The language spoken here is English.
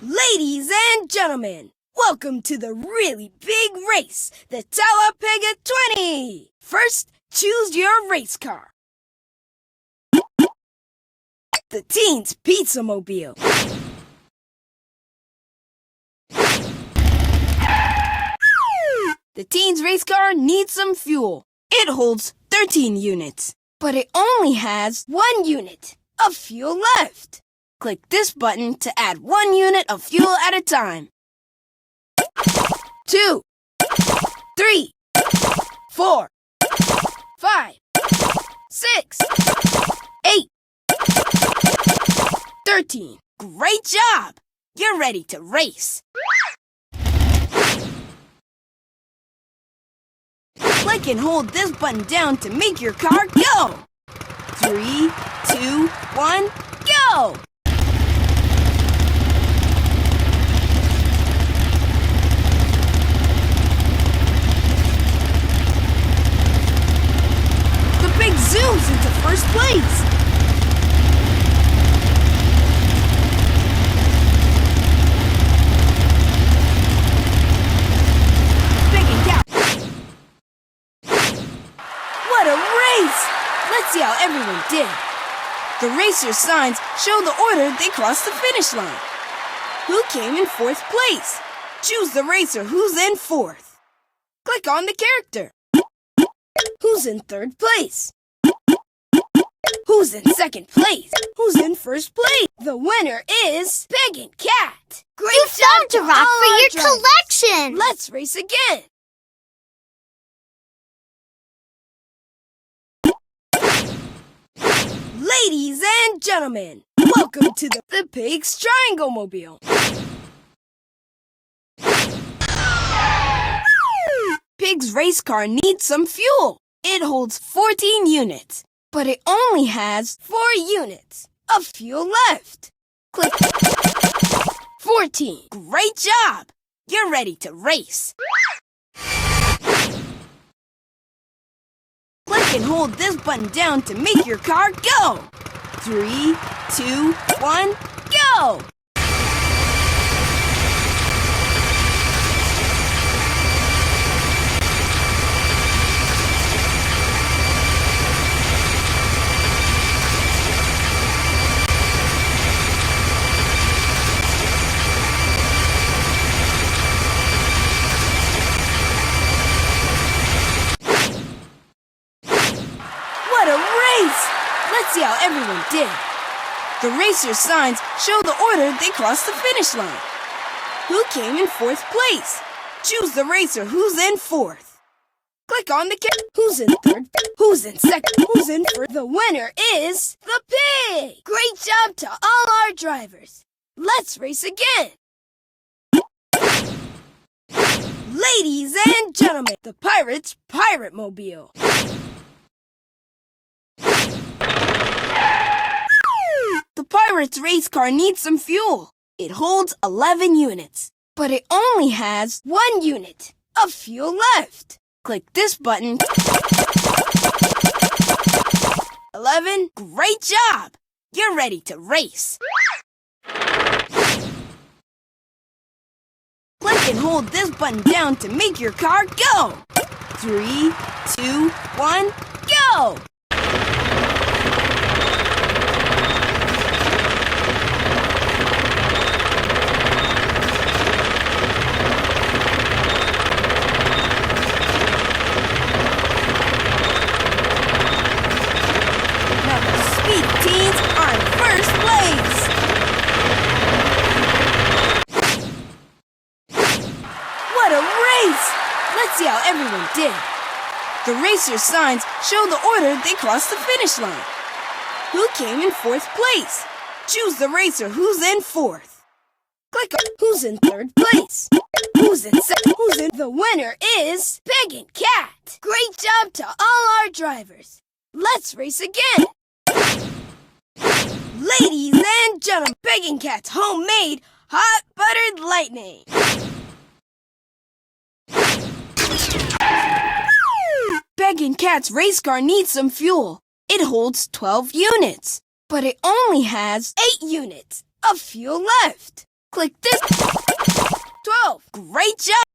Ladies and gentlemen, welcome to the really big race, the Talladega 20. First, choose your race car. The Teens Pizza Mobile. The Teens race car needs some fuel. It holds 13 units, but it only has 1 unit of fuel left. Click this button to add 1 unit of fuel at a time. 2, 3, 4, 5, 6, 8, 13. Great job! You're ready to race. Click and hold this button down to make your car go. 3, 2, 1, go! Zooms into first place. Big and Cat. What a race! Let's see how everyone did. The racers' signs show the order they crossed the finish line. Who came in 4th place? Choose the racer who's in 4th. Click on the character. Who's in 3rd place? Who's in 2nd place? Who's in 1st place? The winner is Pig and Cat. Great you found a rock for your collection. Let's race again. Ladies and gentlemen, welcome to the Pig's Triangle Mobile. Pig's race car needs some fuel. It holds 14 units. But it only has 4 units of fuel left. Click 14. Great job! You're ready to race. Click and hold this button down to make your car go. 3, 2, 1, go! What a race! Let's see how everyone did. The racers' signs show the order they crossed the finish line. Who came in 4th place? Choose the racer who's in 4th. Click on the character. Who's in 3rd? Who's in 2nd? Who's in 1st? The winner is the Pig! Great job to all our drivers. Let's race again. Ladies and gentlemen, the Pirates' Pirate Mobile. The Pirates race car needs some fuel. It holds 11 units, but it only has 1 unit of fuel left. Click this button. 11. Great job! You're ready to race. Click and hold this button down to make your car go. 3, 2, 1, go! Teens are in 1st place. What a race! Let's see how everyone did. The racers' signs show the order they crossed the finish line. Who came in 4th place? Choose the racer who's in 4th. Click on who's in 3rd place. Who's in 2nd? Who's in? The winner is Pig and Cat. Great job to all our drivers. Let's race again. Ladies and gentlemen, Pig and Cat's homemade hot buttered lightning. Pig and Cat's race car needs some fuel. It holds 12 units, but it only has 8 units of fuel left. Click this. 12. Great job!